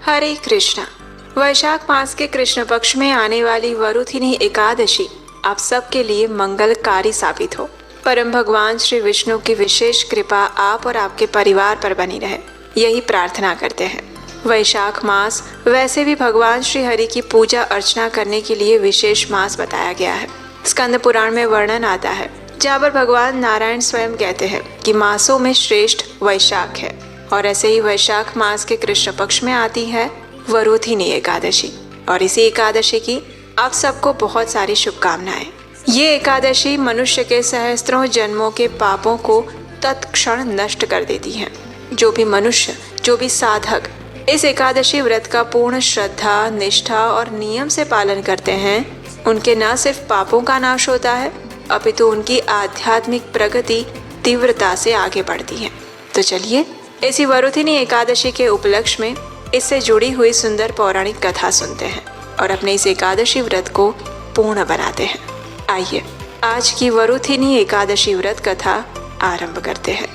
हरे कृष्णा। वैशाख मास के कृष्ण पक्ष में आने वाली वरुथिनी एकादशी आप सबके लिए मंगलकारी साबित हो। परम भगवान श्री विष्णु की विशेष कृपा आप और आपके परिवार पर बनी रहे, यही प्रार्थना करते हैं। वैशाख मास वैसे भी भगवान श्री हरि की पूजा अर्चना करने के लिए विशेष मास बताया गया है। स्कंद पुराण में वर्णन आता है जहाँ पर भगवान नारायण स्वयं कहते हैं कि मासों में श्रेष्ठ वैशाख है, और ऐसे ही वैशाख मास के कृष्ण पक्ष में आती है वरुथिनी एकादशी। और इसी एकादशी की आप सबको बहुत सारी शुभकामनाएं। ये एकादशी मनुष्य के सहस्त्रों जन्मों के पापों को तत्क्षण नष्ट कर देती है। जो भी मनुष्य, जो भी साधक इस एकादशी व्रत का पूर्ण श्रद्धा, निष्ठा और नियम से पालन करते हैं, उनके न सिर्फ पापों का नाश होता है अपितु उनकी आध्यात्मिक प्रगति तीव्रता से आगे बढ़ती है। तो चलिए इसी वरुथिनी एकादशी के उपलक्ष्य में इससे जुड़ी हुई सुंदर पौराणिक कथा सुनते हैं और अपने इस एकादशी व्रत को पूर्ण बनाते हैं। आइए आज की वरुथिनी एकादशी व्रत कथा आरंभ करते हैं।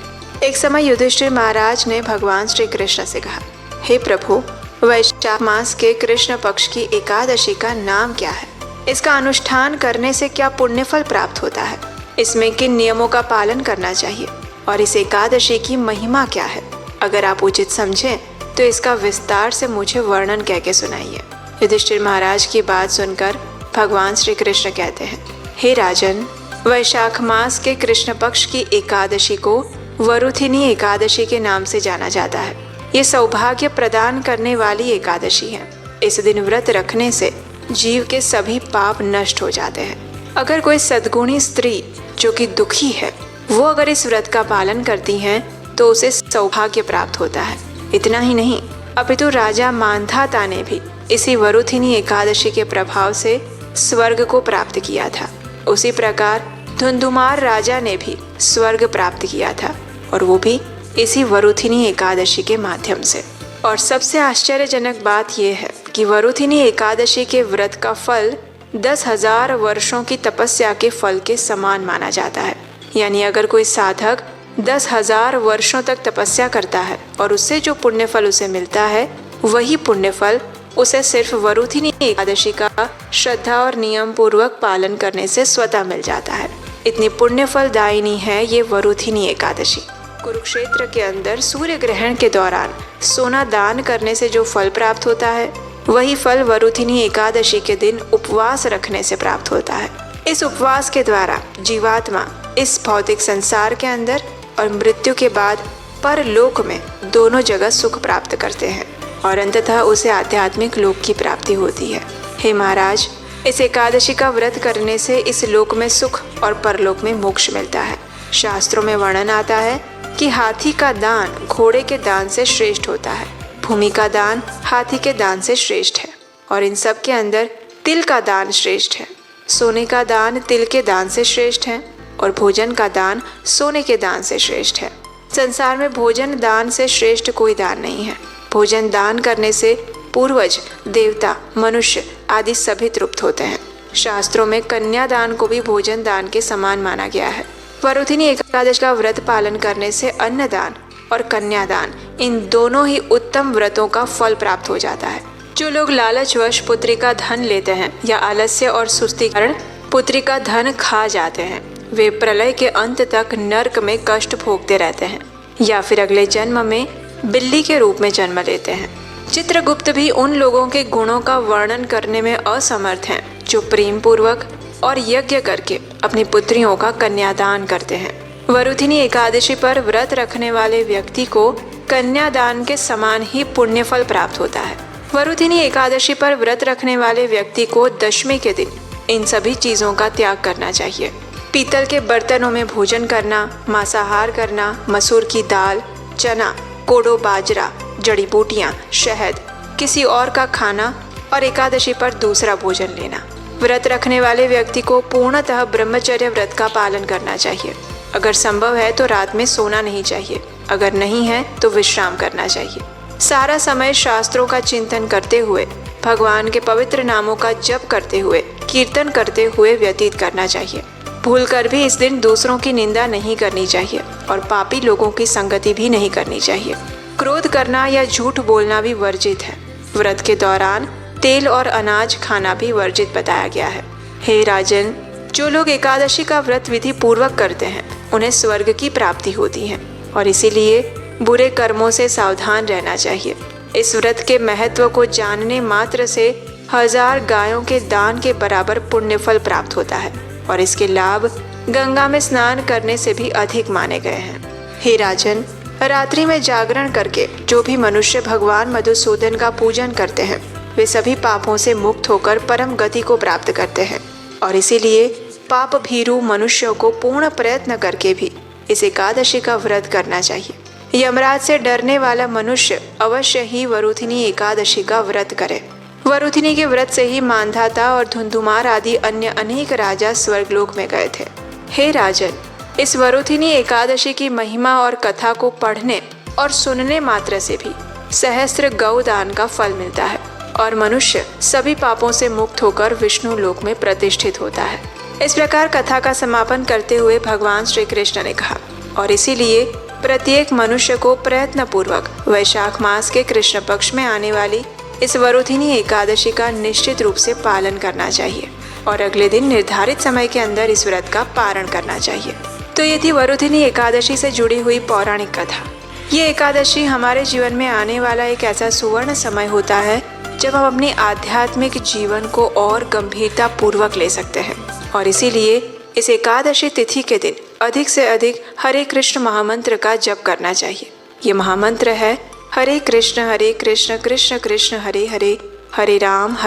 एक समय युधिष्ठिर महाराज ने भगवान श्री कृष्ण से कहा, हे प्रभु, वैशाख मास के कृष्ण पक्ष की एकादशी का नाम क्या है? इसका अनुष्ठान करने से क्या पुण्य फल प्राप्त होता है? इसमें किन नियमों का पालन करना चाहिए और इस एकादशी की महिमा क्या है? अगर आप उचित समझें तो इसका विस्तार से मुझे वर्णन कह के सुनाइए। युधिष्ठिर महाराज की बात सुनकर भगवान श्री कृष्ण कहते हैं, हे राजन, वैशाख मास के कृष्ण पक्ष की एकादशी को वरुथिनी एकादशी के नाम से जाना जाता है। ये सौभाग्य प्रदान करने वाली एकादशी है। इस दिन व्रत रखने से जीव के सभी पाप नष्ट हो जाते हैं। अगर कोई सद्गुणी स्त्री जो कि दुखी है वो अगर इस व्रत का पालन करती हैं तो उसे सौभाग्य प्राप्त होता है। इतना ही नहीं अपितु राजा मांधाता ने भी इसी वरुथिनी एकादशी के प्रभाव से स्वर्ग को प्राप्त किया था। उसी प्रकार धुंधुमार राजा ने भी स्वर्ग प्राप्त किया था, और वो भी इसी वरुथिनी एकादशी के माध्यम से। और सबसे आश्चर्यजनक बात यह है कि वरुथिनी एकादशी के व्रत का फल 10,000 वर्षों की तपस्या के फल के समान माना जाता है। यानी अगर कोई साधक 10,000 वर्षों तक तपस्या करता है और उससे जो पुण्य फल उसे मिलता है, वही पुण्य फल उसे सिर्फ वरुथिनी एकादशी का श्रद्धा और नियम पूर्वक पालन करने से स्वतः मिल जाता है। इतनी पुण्य फलदायिनी है ये वरुथिनी एकादशी। कुरुक्षेत्र के अंदर सूर्य ग्रहण के दौरान सोना दान करने से जो फल प्राप्त होता है, वही फल वरुथिनी एकादशी के दिन उपवास रखने से प्राप्त होता है। इस उपवास के द्वारा जीवात्मा इस भौतिक संसार के अंदर और मृत्यु के बाद परलोक में दोनों जगह सुख प्राप्त करते हैं और अंततः उसे आध्यात्मिक लोक की प्राप्ति होती है। हे महाराज, इस एकादशी का व्रत करने से इस लोक में सुख और परलोक में मोक्ष मिलता है। शास्त्रों में वर्णन आता है कि हाथी का दान घोड़े के दान से श्रेष्ठ होता है, भूमि का दान हाथी के दान से श्रेष्ठ है, और इन सब के अंदर तिल का दान श्रेष्ठ है। सोने का दान तिल के दान से श्रेष्ठ है और भोजन का दान सोने के दान से श्रेष्ठ है। संसार में भोजन दान से श्रेष्ठ कोई दान नहीं है। भोजन दान करने से पूर्वज, देवता, मनुष्य आदि सभी तृप्त होते हैं। शास्त्रों में कन्या दान को भी भोजन दान के समान माना गया है। वरुथिनी एकादशी का व्रत पालन करने से अन्नदान और कन्यादान, इन दोनों ही उत्तम व्रतों का फल प्राप्त हो जाता है। जो लोग लालचवश पुत्री का धन लेते हैं या आलस्य और सुस्ती कारण पुत्री का धन खा जाते हैं, वे प्रलय के अंत तक नरक में कष्ट भोगते रहते हैं या फिर अगले जन्म में बिल्ली के रूप में जन्म लेते हैं। चित्रगुप्त भी उन लोगों के गुणों का वर्णन करने में असमर्थ हैं जो प्रेम पूर्वक और यज्ञ करके अपनी पुत्रियों का कन्यादान करते हैं। वरुथिनी एकादशी पर व्रत रखने वाले व्यक्ति को कन्यादान के समान ही पुण्य फल प्राप्त होता है। वरुथिनी एकादशी पर व्रत रखने वाले व्यक्ति को दशमी के दिन इन सभी चीजों का त्याग करना चाहिए। पीतल के बर्तनों में भोजन करना, मांसाहार करना, मसूर की दाल, चना, कोडो, बाजरा, जड़ी बूटियां, शहद, किसी और का खाना और एकादशी पर दूसरा भोजन लेना। व्रत रखने वाले व्यक्ति को पूर्णतः ब्रह्मचर्य व्रत का पालन करना चाहिए। अगर संभव है तो रात में सोना नहीं चाहिए, अगर नहीं है तो विश्राम करना चाहिए। सारा समय शास्त्रों का चिंतन करते हुए, भगवान के पवित्र नामों का जप करते हुए, कीर्तन करते हुए व्यतीत करना चाहिए। भूलकर भी इस दिन दूसरों की निंदा नहीं करनी चाहिए और पापी लोगों की संगति भी नहीं करनी चाहिए। क्रोध करना या झूठ बोलना भी वर्जित है। व्रत के दौरान तेल और अनाज खाना भी वर्जित बताया गया है। हे राजन, जो लोग एकादशी का व्रत विधि पूर्वक करते हैं उन्हें स्वर्ग की प्राप्ति होती है और इसीलिए बुरे कर्मों से सावधान रहना चाहिए। इस व्रत के महत्व को जानने मात्र से 1000 गायों के दान के बराबर पुण्य फल प्राप्त होता है और इसके लाभ गंगा में स्नान करने से भी अधिक माने गए हैं। हे राजन, रात्रि में जागरण करके जो भी मनुष्य भगवान मधुसूदन का पूजन करते हैं वे सभी पापों से मुक्त होकर परम गति को प्राप्त करते हैं और इसीलिए पाप भीरू मनुष्यों को पूर्ण प्रयत्न करके भी इस एकादशी का व्रत करना चाहिए। यमराज से डरने वाला मनुष्य अवश्य ही वरुथिनी एकादशी का व्रत करे। वरुथिनी के व्रत से ही मांधाता और धुंधुमार आदि अन्य अनेक राजा स्वर्गलोक में गए थे। हे राजन, इस वरुथिनी एकादशी की महिमा और कथा को पढ़ने और सुनने मात्र से भी सहस्त्र गौदान का फल मिलता है और मनुष्य सभी पापों से मुक्त होकर विष्णु लोक में प्रतिष्ठित होता है। इस प्रकार कथा का समापन करते हुए भगवान श्री कृष्ण ने कहा, और इसीलिए प्रत्येक मनुष्य को प्रयत्न पूर्वक वैशाख मास के कृष्ण पक्ष में आने वाली इस वरुथिनी एकादशी का निश्चित रूप से पालन करना चाहिए और अगले दिन निर्धारित समय के अंदर इस व्रत का पारण करना चाहिए। तो ये थी वरुथिनी एकादशी से जुड़ी हुई पौराणिक कथा। ये एकादशी हमारे जीवन में आने वाला एक ऐसा सुवर्ण समय होता है जब हम अपने आध्यात्मिक जीवन को और गंभीरता पूर्वक ले सकते हैं और इसीलिए इस एकादशी तिथि के दिन अधिक से अधिक हरे कृष्ण महामंत्र का जप करना चाहिए। ये महामंत्र है हरे कृष्ण कृष्ण कृष्ण हरे हरे, हरे राम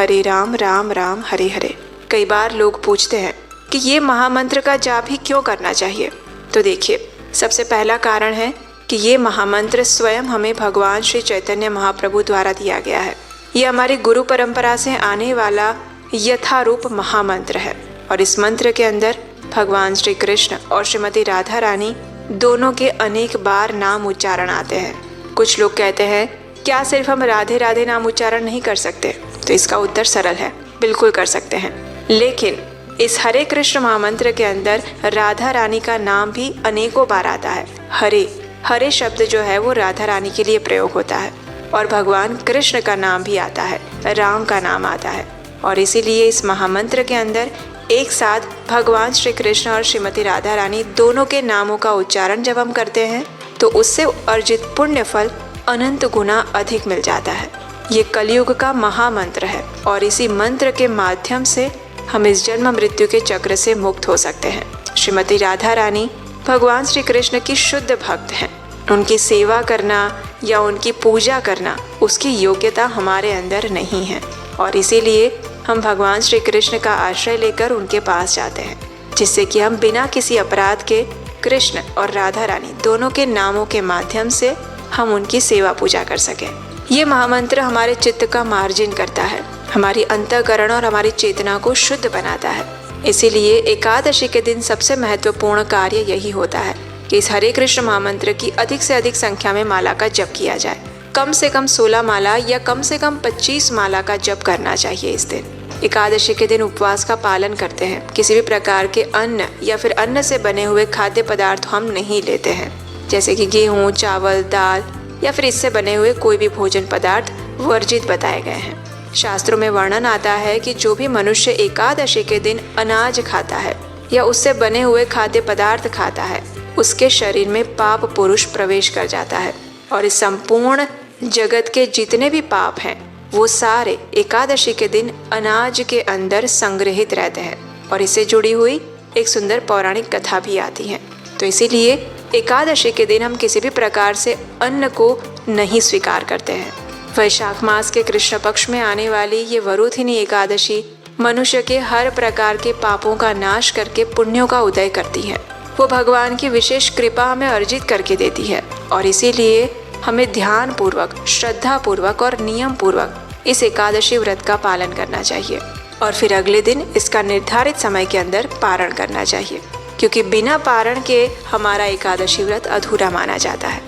राम राम हरे हरे। कई बार लोग पूछते हैं कि ये महामंत्र का जाप ही क्यों करना चाहिए। तो देखिए, सबसे पहला कारण है कि ये महामंत्र स्वयं हमें भगवान श्री चैतन्य महाप्रभु द्वारा दिया गया है। ये हमारी गुरु परंपरा से आने वाला यथारूप महामंत्र है और इस मंत्र के अंदर भगवान श्री कृष्ण और श्रीमती राधा रानी दोनों के अनेक बार नाम उच्चारण आते हैं। कुछ लोग कहते हैं क्या सिर्फ हम राधे राधे नाम उच्चारण नहीं कर सकते? तो इसका उत्तर सरल है, बिल्कुल कर सकते हैं, लेकिन इस हरे कृष्ण महामंत्र के अंदर राधा रानी का नाम भी अनेकों बार आता है। हरे शब्द जो है वो राधा रानी के लिए प्रयोग होता है और भगवान कृष्ण का नाम भी आता है, राम का नाम आता है और इसीलिए इस महामंत्र के अंदर एक साथ भगवान श्री कृष्ण और श्रीमती राधा रानी दोनों के नामों का उच्चारण जब हम करते हैं तो उससे अर्जित पुण्य फल अनंत गुना अधिक मिल जाता है। ये कलयुग का महामंत्र है और इसी मंत्र के माध्यम से हम इस जन्म मृत्यु के चक्र से मुक्त हो सकते हैं। श्रीमती राधा रानी भगवान श्री कृष्ण की शुद्ध भक्त हैं। उनकी सेवा करना या उनकी पूजा करना उसकी योग्यता हमारे अंदर नहीं है और इसीलिए हम भगवान श्री कृष्ण का आश्रय लेकर उनके पास जाते हैं, जिससे कि हम बिना किसी अपराध के कृष्ण और राधा रानी दोनों के नामों के माध्यम से हम उनकी सेवा पूजा कर सकें। ये महामंत्र हमारे चित्त का मार्जन करता है, हमारी अंतःकरण और हमारी चेतना को शुद्ध बनाता है। इसीलिए एकादशी के दिन सबसे महत्वपूर्ण कार्य यही होता है कि इस हरे कृष्ण महामंत्र की अधिक से अधिक संख्या में माला का जप किया जाए। कम से कम 16 माला या कम से कम 25 माला का जप करना चाहिए। इस दिन एकादशी के दिन उपवास का पालन करते हैं। किसी भी प्रकार के अन्न या फिर अन्न से बने हुए खाद्य पदार्थ हम नहीं लेते हैं, जैसे कि गेहूँ, चावल, दाल या फिर इससे बने हुए कोई भी भोजन पदार्थ वर्जित बताए गए हैं। शास्त्रों में वर्णन आता है कि जो भी मनुष्य एकादशी के दिन अनाज खाता है या उससे बने हुए खाद्य पदार्थ खाता है उसके शरीर में पाप पुरुष प्रवेश कर जाता है और इस संपूर्ण जगत के जितने भी पाप हैं वो सारे एकादशी के दिन अनाज के अंदर संग्रहित रहते हैं और इससे जुड़ी हुई एक सुंदर पौराणिक कथा भी आती है। तो इसीलिए एकादशी के दिन हम किसी भी प्रकार से अन्न को नहीं स्वीकार करते हैं। वैशाख मास के कृष्ण पक्ष में आने वाली ये वरुथिनी एकादशी मनुष्य के हर प्रकार के पापों का नाश करके पुण्यों का उदय करती है। वो भगवान की विशेष कृपा हमें अर्जित करके देती है और इसीलिए हमें ध्यान पूर्वक, श्रद्धा पूर्वक और नियम पूर्वक इस एकादशी व्रत का पालन करना चाहिए और फिर अगले दिन इसका निर्धारित समय के अंदर पारण करना चाहिए, क्योंकि बिना पारण के हमारा एकादशी व्रत अधूरा माना जाता है।